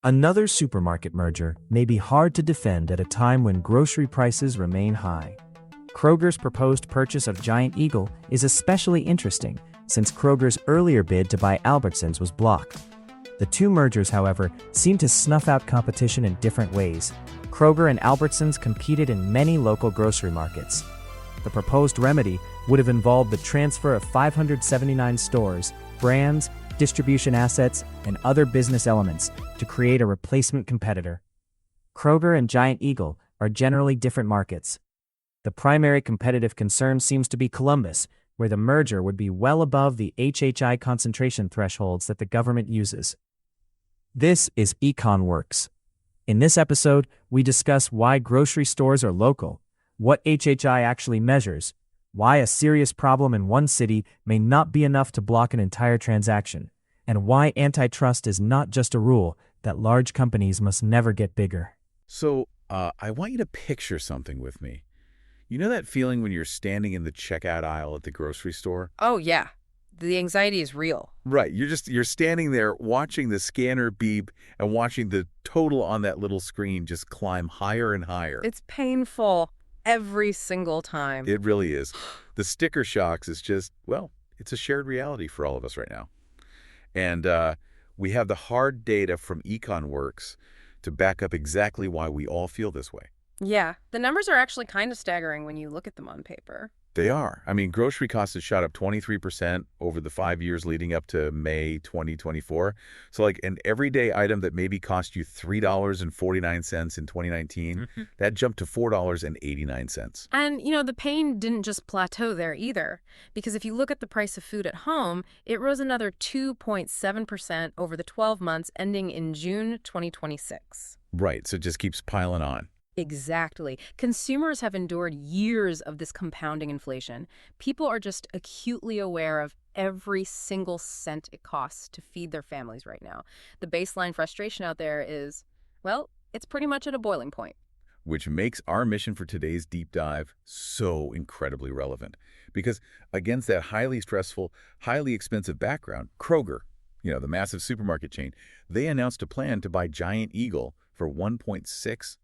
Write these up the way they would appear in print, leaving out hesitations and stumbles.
Another supermarket merger may be hard to defend at a time when grocery prices remain high. Kroger's proposed purchase of Giant Eagle is especially interesting since Kroger's earlier bid to buy Albertsons was blocked. The two mergers, however, seem to snuff out competition in different ways. Kroger and Albertsons competed in many local grocery markets. The proposed remedy would have involved the transfer of 579 stores, brands, distribution assets, and other business elements to create a replacement competitor. Kroger and Giant Eagle are generally different markets. The primary competitive concern seems to be Columbus, where the merger would be well above the HHI concentration thresholds that the government uses. This is EconWorks. In this episode, we discuss why grocery stores are local, what HHI actually measures, why a serious problem in one city may not be enough to block an entire transaction, and why antitrust is not just a rule that large companies must never get bigger. So, I want you to picture something with me. You know that feeling when you're standing in the checkout aisle at the grocery store? Oh, yeah. The anxiety is real. Right. You're standing there watching the scanner beep and watching the total on that little screen just climb higher and higher. It's painful every single time. It really is. The sticker shocks is just, well, it's a shared reality for all of us right now. And we have the hard data from EconWorks to back up exactly why we all feel this way. Yeah, the numbers are actually kind of staggering when you look at them on paper. They are. I mean, grocery costs have shot up 23% over the 5 years leading up to May 2024. So like an everyday item that maybe cost you $3.49 in 2019, that jumped to $4.89. And, the pain didn't just plateau there either. Because if you look at the price of food at home, it rose another 2.7% over the 12 months ending in June 2026. Right, so it just keeps piling on. Exactly. Consumers have endured years of this compounding inflation. People are just acutely aware of every single cent it costs to feed their families right now. The baseline frustration out there is, well, it's pretty much at a boiling point. Which makes our mission for today's deep dive so incredibly relevant. Because against that highly stressful, highly expensive background, Kroger, the massive supermarket chain, they announced a plan to buy Giant Eagle for $1.65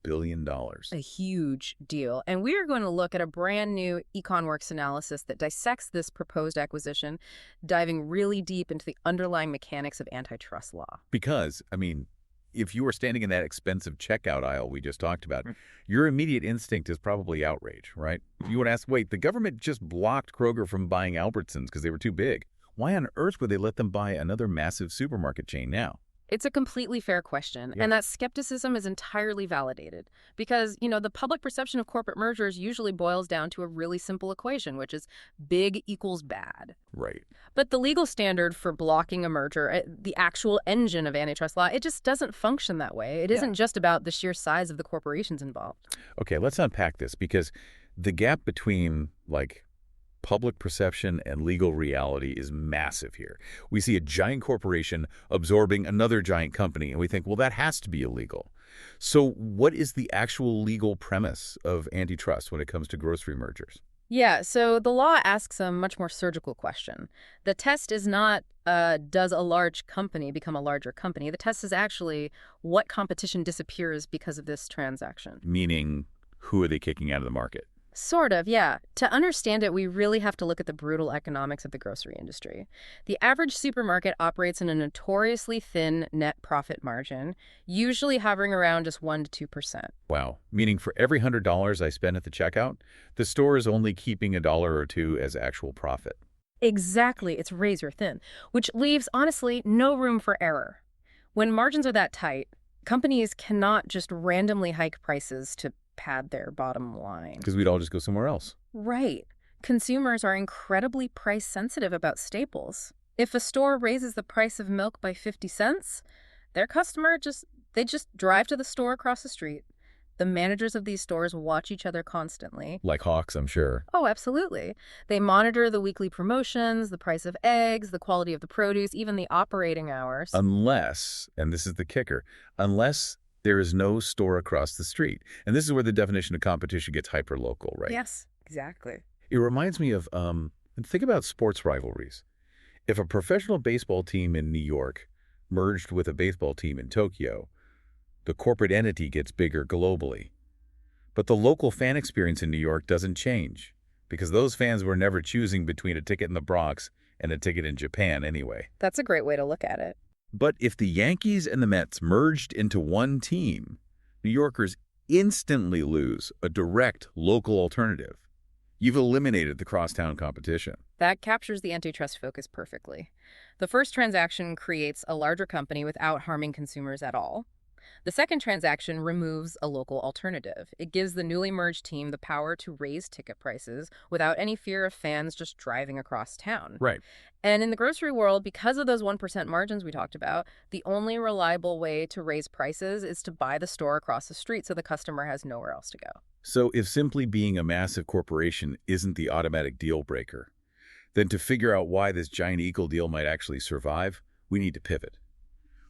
billion. A huge deal. And we are going to look at a brand new EconWorks analysis that dissects this proposed acquisition, diving really deep into the underlying mechanics of antitrust law. Because, if you were standing in that expensive checkout aisle we just talked about, your immediate instinct is probably outrage, right? You would ask, wait, the government just blocked Kroger from buying Albertsons because they were too big. Why on earth would they let them buy another massive supermarket chain now? It's a completely fair question, and that skepticism is entirely validated because, the public perception of corporate mergers usually boils down to a really simple equation, which is big equals bad. Right. But the legal standard for blocking a merger, the actual engine of antitrust law, it just doesn't function that way. It isn't just about the sheer size of the corporations involved. Okay, let's unpack this because the gap between, public perception and legal reality is massive here. We see a giant corporation absorbing another giant company, and we think, well, that has to be illegal. So what is the actual legal premise of antitrust when it comes to grocery mergers? Yeah, so the law asks a much more surgical question. The test is not, does a large company become a larger company? The test is actually what competition disappears because of this transaction. Meaning, who are they kicking out of the market? Sort of, yeah. To understand it, we really have to look at the brutal economics of the grocery industry. The average supermarket operates in a notoriously thin net profit margin, usually hovering around just 1% to 2%. Wow. Meaning for every $100 I spend at the checkout, the store is only keeping $1 or $2 as actual profit. Exactly. It's razor thin, which leaves, honestly, no room for error. When margins are that tight, companies cannot just randomly hike prices to pad their bottom line. Because we'd all just go somewhere else. Right. Consumers are incredibly price sensitive about staples. If a store raises the price of milk by 50 cents, their customer just drive to the store across the street. The managers of these stores watch each other constantly. Like hawks, I'm sure. Oh, absolutely. They monitor the weekly promotions, the price of eggs, the quality of the produce, even the operating hours. Unless, and this is the kicker, unless there is no store across the street. And this is where the definition of competition gets hyper-local, right? Yes, exactly. It reminds me of, think about sports rivalries. If a professional baseball team in New York merged with a baseball team in Tokyo, the corporate entity gets bigger globally. But the local fan experience in New York doesn't change, because those fans were never choosing between a ticket in the Bronx and a ticket in Japan anyway. That's a great way to look at it. But if the Yankees and the Mets merged into one team, New Yorkers instantly lose a direct local alternative. You've eliminated the crosstown competition. That captures the antitrust focus perfectly. The first transaction creates a larger company without harming consumers at all. The second transaction removes a local alternative. It gives the newly merged team the power to raise ticket prices without any fear of fans just driving across town. Right. And in the grocery world, because of those 1% margins we talked about, the only reliable way to raise prices is to buy the store across the street so the customer has nowhere else to go. So if simply being a massive corporation isn't the automatic deal breaker, then to figure out why this Giant Eagle deal might actually survive, we need to pivot.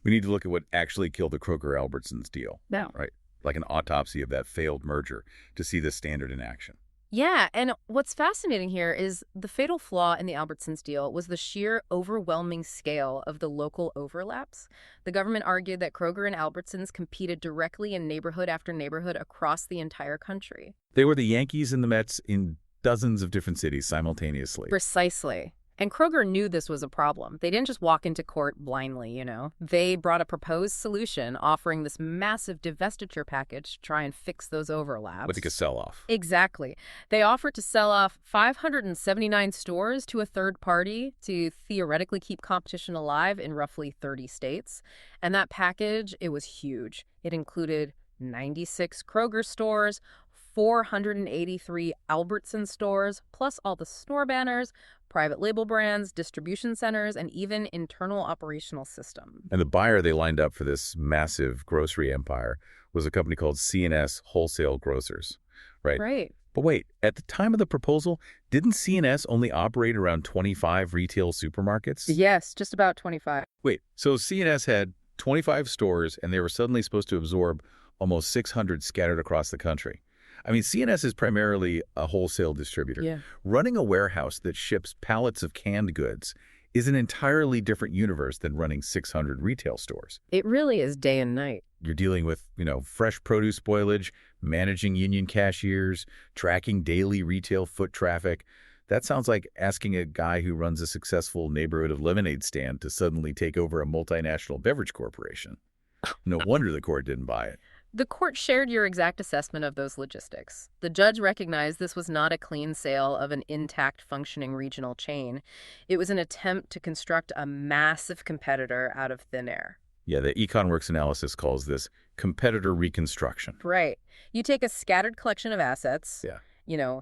We need to look at what actually killed the Kroger-Albertsons deal. No. Right? Like an autopsy of that failed merger to see the standard in action. Yeah, and what's fascinating here is the fatal flaw in the Albertsons deal was the sheer overwhelming scale of the local overlaps. The government argued that Kroger and Albertsons competed directly in neighborhood after neighborhood across the entire country. They were the Yankees and the Mets in dozens of different cities simultaneously. Precisely. And Kroger knew this was a problem. They didn't just walk into court blindly, you know. They brought a proposed solution offering this massive divestiture package to try and fix those overlaps. With like a sell-off. Exactly. They offered to sell off 579 stores to a third party to theoretically keep competition alive in roughly 30 states. And that package, it was huge. It included 96 Kroger stores, 483 Albertson stores, plus all the store banners, private label brands, distribution centers, and even internal operational systems. And the buyer they lined up for this massive grocery empire was a company called C&S Wholesale Grocers, right? Right. But wait, at the time of the proposal, didn't C&S only operate around 25 retail supermarkets? Yes, just about 25. Wait, so C&S had 25 stores, and they were suddenly supposed to absorb almost 600 scattered across the country. I mean, C&S is primarily a wholesale distributor. Yeah. Running a warehouse that ships pallets of canned goods is an entirely different universe than running 600 retail stores. It really is day and night. You're dealing with, fresh produce spoilage, managing union cashiers, tracking daily retail foot traffic. That sounds like asking a guy who runs a successful neighborhood of lemonade stand to suddenly take over a multinational beverage corporation. No wonder the court didn't buy it. The court shared your exact assessment of those logistics. The judge recognized this was not a clean sale of an intact, functioning regional chain. It was an attempt to construct a massive competitor out of thin air. Yeah, the EconWorks analysis calls this competitor reconstruction. Right. You take a scattered collection of assets, Yeah.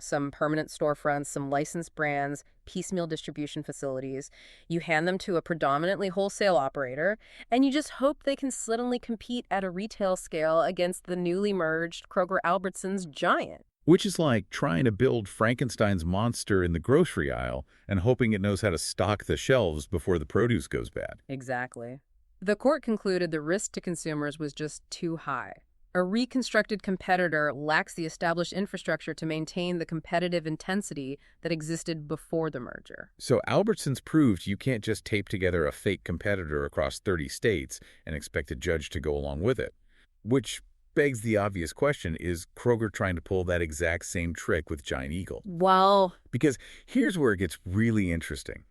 Some permanent storefronts, some licensed brands, piecemeal distribution facilities. You hand them to a predominantly wholesale operator, and you just hope they can suddenly compete at a retail scale against the newly merged Kroger-Albertsons giant. Which is like trying to build Frankenstein's monster in the grocery aisle and hoping it knows how to stock the shelves before the produce goes bad. Exactly. The court concluded the risk to consumers was just too high. A reconstructed competitor lacks the established infrastructure to maintain the competitive intensity that existed before the merger. So Albertsons proved you can't just tape together a fake competitor across 30 states and expect a judge to go along with it. Which begs the obvious question, is Kroger trying to pull that exact same trick with Giant Eagle? Well, Because here's where it gets really interesting.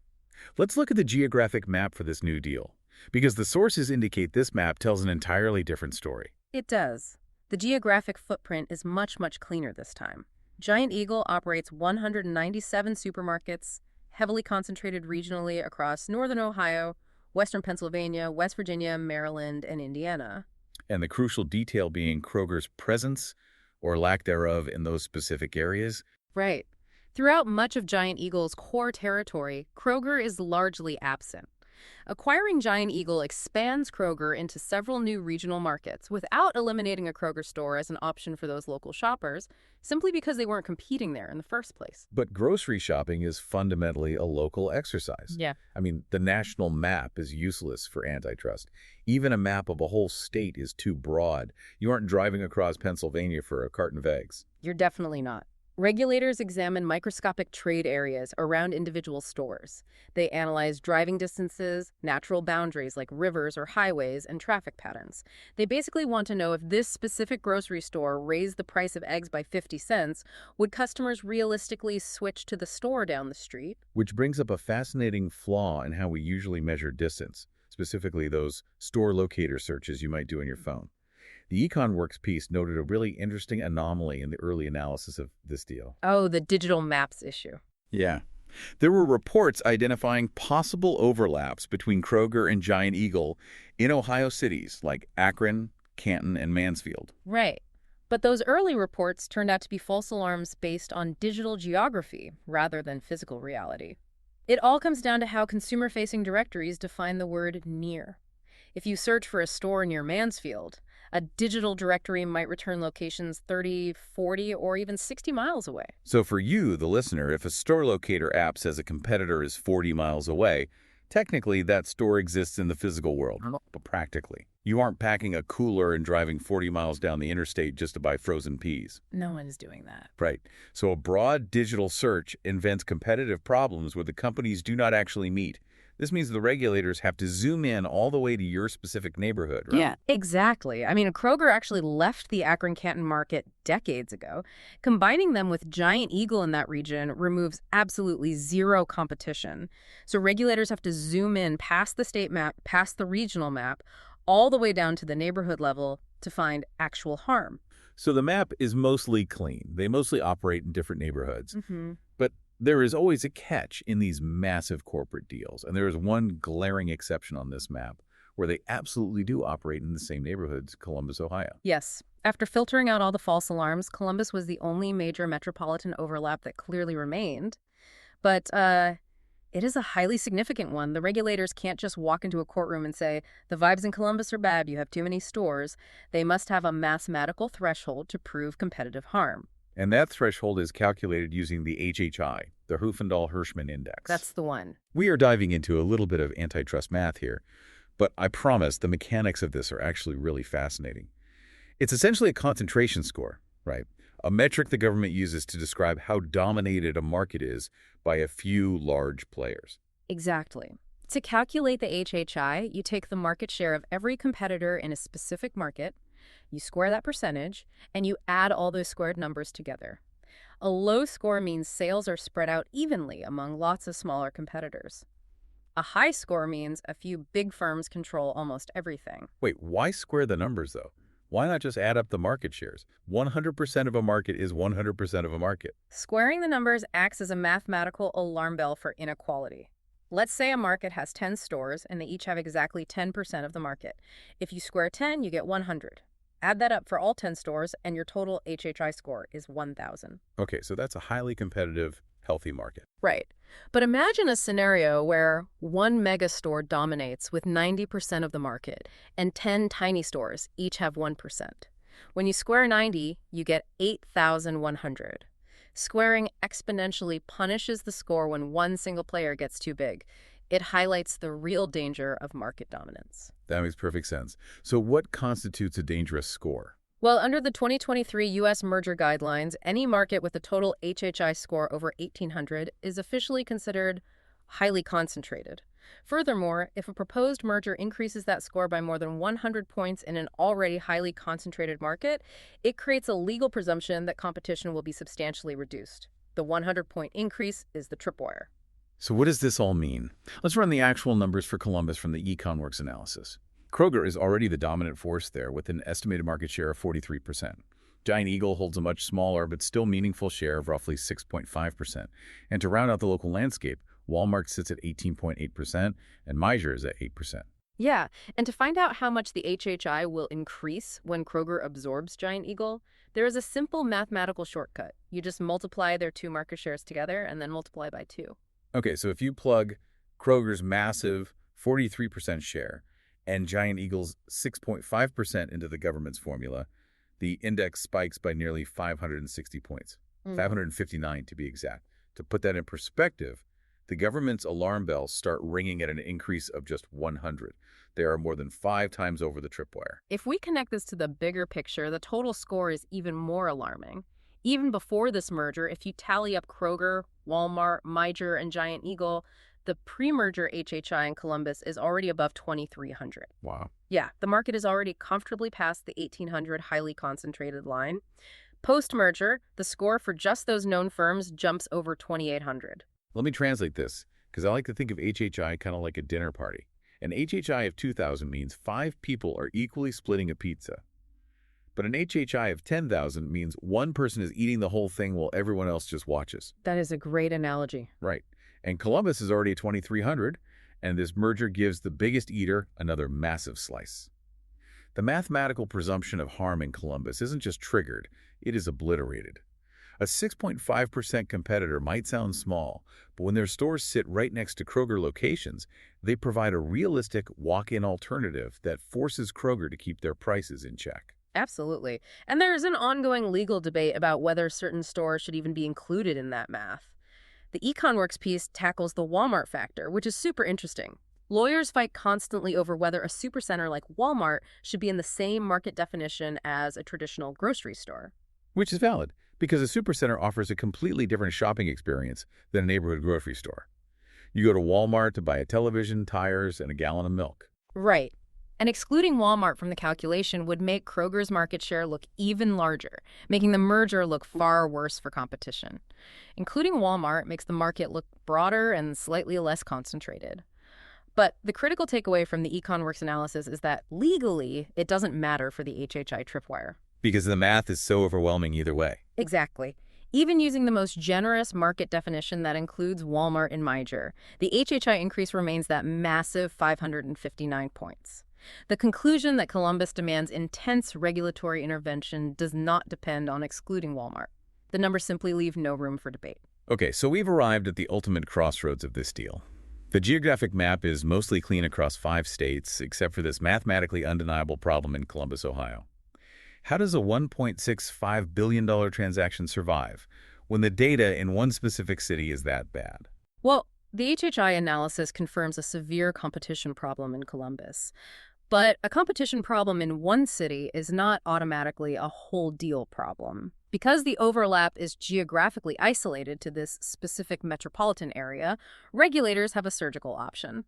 Let's look at the geographic map for this new deal, because the sources indicate this map tells an entirely different story. it does. The geographic footprint is much, much cleaner this time. Giant Eagle operates 197 supermarkets, heavily concentrated regionally across northern Ohio, western Pennsylvania, West Virginia, Maryland, and Indiana. And the crucial detail being Kroger's presence, or lack thereof, in those specific areas. Right. Throughout much of Giant Eagle's core territory, Kroger is largely absent. Acquiring Giant Eagle expands Kroger into several new regional markets without eliminating a Kroger store as an option for those local shoppers, simply because they weren't competing there in the first place. But grocery shopping is fundamentally a local exercise. Yeah. I mean, the national map is useless for antitrust. Even a map of a whole state is too broad. You aren't driving across Pennsylvania for a carton of eggs. You're definitely not. Regulators examine microscopic trade areas around individual stores. They analyze driving distances, natural boundaries like rivers or highways, and traffic patterns. They basically want to know if this specific grocery store raised the price of eggs by 50 cents, would customers realistically switch to the store down the street? Which brings up a fascinating flaw in how we usually measure distance, specifically those store locator searches you might do on your phone. The EconWorks piece noted a really interesting anomaly in the early analysis of this deal. Oh, the digital maps issue. Yeah. There were reports identifying possible overlaps between Kroger and Giant Eagle in Ohio cities like Akron, Canton, and Mansfield. Right. But those early reports turned out to be false alarms based on digital geography rather than physical reality. It all comes down to how consumer-facing directories define the word near. If you search for a store near Mansfield, a digital directory might return locations 30, 40, or even 60 miles away. So for you, the listener, if a store locator app says a competitor is 40 miles away, technically that store exists in the physical world, but practically, you aren't packing a cooler and driving 40 miles down the interstate just to buy frozen peas. No one's doing that. Right. So a broad digital search invents competitive problems where the companies do not actually meet. This means the regulators have to zoom in all the way to your specific neighborhood, right? Yeah, exactly. I mean, Kroger actually left the Akron-Canton market decades ago. Combining them with Giant Eagle in that region removes absolutely zero competition. So regulators have to zoom in past the state map, past the regional map, all the way down to the neighborhood level to find actual harm. So the map is mostly clean. They mostly operate in different neighborhoods. Mm-hmm. But there is always a catch in these massive corporate deals, and there is one glaring exception on this map where they absolutely do operate in the same neighborhoods, Columbus, Ohio. Yes. After filtering out all the false alarms, Columbus was the only major metropolitan overlap that clearly remained. But it is a highly significant one. The regulators can't just walk into a courtroom and say, the vibes in Columbus are bad, you have too many stores. They must have a mathematical threshold to prove competitive harm. And that threshold is calculated using the HHI, the Hufendall-Hirschman Index. That's the one. We are diving into a little bit of antitrust math here, but I promise the mechanics of this are actually really fascinating. It's essentially a concentration score, right? A metric the government uses to describe how dominated a market is by a few large players. Exactly. To calculate the HHI, you take the market share of every competitor in a specific market, you square that percentage, and you add all those squared numbers together. A low score means sales are spread out evenly among lots of smaller competitors. A high score means a few big firms control almost everything. Wait, why square the numbers, though? Why not just add up the market shares? 100% of a market is 100% of a market. Squaring the numbers acts as a mathematical alarm bell for inequality. Let's say a market has 10 stores, and they each have exactly 10% of the market. If you square 10, you get 100. Add that up for all 10 stores, and your total HHI score is 1,000. Okay, so that's a highly competitive, healthy market. Right. But imagine a scenario where one mega store dominates with 90% of the market, and 10 tiny stores each have 1%. When you square 90, you get 8,100. Squaring exponentially punishes the score when one single player gets too big. It highlights the real danger of market dominance. That makes perfect sense. So what constitutes a dangerous score? Well, under the 2023 U.S. merger guidelines, any market with a total HHI score over 1,800 is officially considered highly concentrated. Furthermore, if a proposed merger increases that score by more than 100 points in an already highly concentrated market, it creates a legal presumption that competition will be substantially reduced. The 100-point increase is the tripwire. So what does this all mean? Let's run the actual numbers for Columbus from the EconWorks analysis. Kroger is already the dominant force there with an estimated market share of 43%. Giant Eagle holds a much smaller but still meaningful share of roughly 6.5%. And to round out the local landscape, Walmart sits at 18.8% and Meijer is at 8%. Yeah, and to find out how much the HHI will increase when Kroger absorbs Giant Eagle, there is a simple mathematical shortcut. You just multiply their two market shares together and then multiply by 2. Okay, so if you plug Kroger's massive 43% share and Giant Eagle's 6.5% into the government's formula, the index spikes by nearly 560 points, 559 to be exact. To put that in perspective, the government's alarm bells start ringing at an increase of just 100. They are more than 5 times over the tripwire. If we connect this to the bigger picture, the total score is even more alarming. Even before this merger, if you tally up Kroger, Walmart, Meijer, and Giant Eagle, the pre-merger HHI in Columbus is already above 2,300. Wow. Yeah, the market is already comfortably past the 1,800 highly concentrated line. Post-merger, the score for just those known firms jumps over 2,800. Let me translate this, because I like to think of HHI kind of like a dinner party. An HHI of 2,000 means 5 people are equally splitting a pizza. But an HHI of 10,000 means one person is eating the whole thing while everyone else just watches. That is a great analogy. Right. And Columbus is already at 2,300, and this merger gives the biggest eater another massive slice. The mathematical presumption of harm in Columbus isn't just triggered, it is obliterated. A 6.5% competitor might sound small, but when their stores sit right next to Kroger locations, they provide a realistic walk-in alternative that forces Kroger to keep their prices in check. Absolutely. And there is an ongoing legal debate about whether certain stores should even be included in that math. The EconWorks piece tackles the Walmart factor, which is super interesting. Lawyers fight constantly over whether a supercenter like Walmart should be in the same market definition as a traditional grocery store. Which is valid, because a supercenter offers a completely different shopping experience than a neighborhood grocery store. You go to Walmart to buy a television, tires, and a gallon of milk. Right. And excluding Walmart from the calculation would make Kroger's market share look even larger, making the merger look far worse for competition. Including Walmart makes the market look broader and slightly less concentrated. But the critical takeaway from the EconWorks analysis is that legally, it doesn't matter for the HHI tripwire. Because the math is so overwhelming either way. Exactly. Even using the most generous market definition that includes Walmart and Meijer, the HHI increase remains that massive 559 points. The conclusion that Columbus demands intense regulatory intervention does not depend on excluding Walmart. The numbers simply leave no room for debate. Okay, so we've arrived at the ultimate crossroads of this deal. The geographic map is mostly clean across 5 states, except for this mathematically undeniable problem in Columbus, Ohio. How does a $1.65 billion transaction survive when the data in one specific city is that bad? Well, the HHI analysis confirms a severe competition problem in Columbus. But a competition problem in one city is not automatically a whole deal problem. Because the overlap is geographically isolated to this specific metropolitan area, regulators have a surgical option.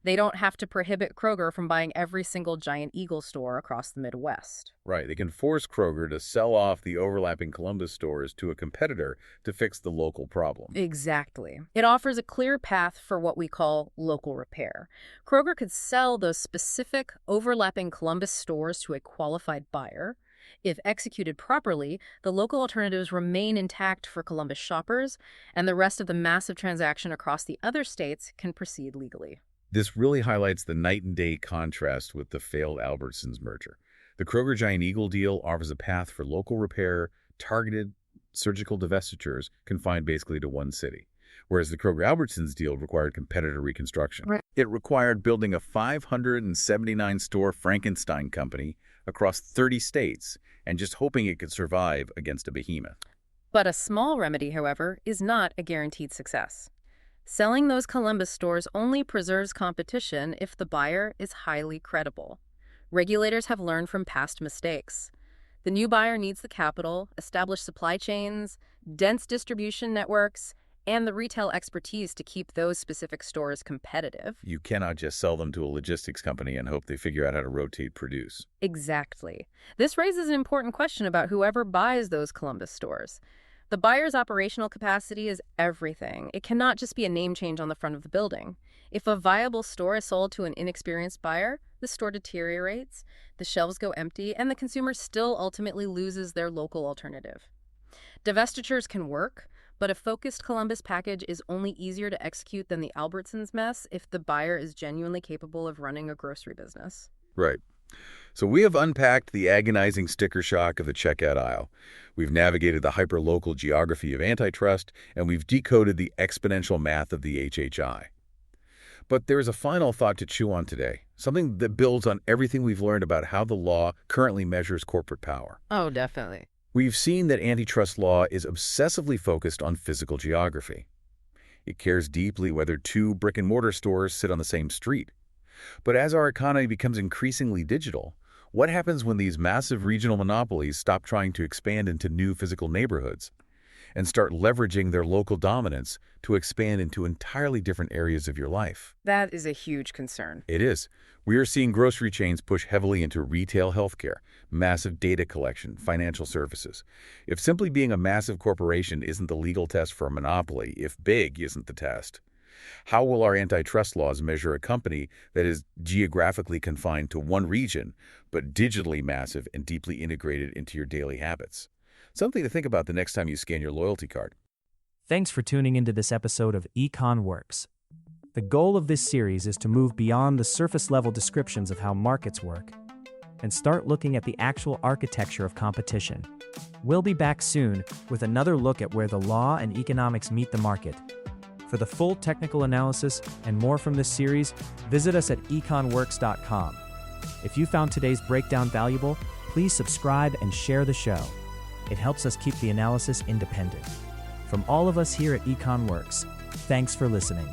They don't have to prohibit Kroger from buying every single Giant Eagle store across the Midwest. Right, they can force Kroger to sell off the overlapping Columbus stores to a competitor to fix the local problem. Exactly. It offers a clear path for what we call local repair. Kroger could sell those specific overlapping Columbus stores to a qualified buyer. If executed properly, the local alternatives remain intact for Columbus shoppers, and the rest of the massive transaction across the other states can proceed legally. This really highlights the night-and-day contrast with the failed Albertsons merger. The Kroger-Giant Eagle deal offers a path for local repair, targeted surgical divestitures confined basically to one city, whereas the Kroger-Albertsons deal required competitor reconstruction. Right. It required building a 579-store Frankenstein company across 30 states and just hoping it could survive against a behemoth. But a small remedy, however, is not a guaranteed success. Selling those Columbus stores only preserves competition if the buyer is highly credible. Regulators have learned from past mistakes. The new buyer needs the capital, established supply chains, dense distribution networks, and the retail expertise to keep those specific stores competitive. You cannot just sell them to a logistics company and hope they figure out how to rotate produce. Exactly. This raises an important question about whoever buys those Columbus stores. The buyer's operational capacity is everything. It cannot just be a name change on the front of the building. If a viable store is sold to an inexperienced buyer, the store deteriorates, the shelves go empty, and the consumer still ultimately loses their local alternative. Divestitures can work, but a focused Columbus package is only easier to execute than the Albertsons mess if the buyer is genuinely capable of running a grocery business. Right. So we have unpacked the agonizing sticker shock of the checkout aisle. We've navigated the hyper-local geography of antitrust, and we've decoded the exponential math of the HHI. But there is a final thought to chew on today, something that builds on everything we've learned about how the law currently measures corporate power. Oh, definitely. We've seen that antitrust law is obsessively focused on physical geography. It cares deeply whether 2 brick-and-mortar stores sit on the same street. But as our economy becomes increasingly digital, What happens when these massive regional monopolies stop trying to expand into new physical neighborhoods and start leveraging their local dominance to expand into entirely different areas of your life? That is a huge concern. It is. We are seeing grocery chains push heavily into retail healthcare, massive data collection, financial services. If simply being a massive corporation isn't the legal test for a monopoly, if big isn't the test, how will our antitrust laws measure a company that is geographically confined to one region, but digitally massive and deeply integrated into your daily habits? Something to think about the next time you scan your loyalty card. Thanks for tuning into this episode of Econ Works. The goal of this series is to move beyond the surface-level descriptions of how markets work and start looking at the actual architecture of competition. We'll be back soon with another look at where the law and economics meet the market. For the full technical analysis and more from this series, visit us at econworks.com. If you found today's breakdown valuable, please subscribe and share the show. It helps us keep the analysis independent. From all of us here at Econ Works, thanks for listening.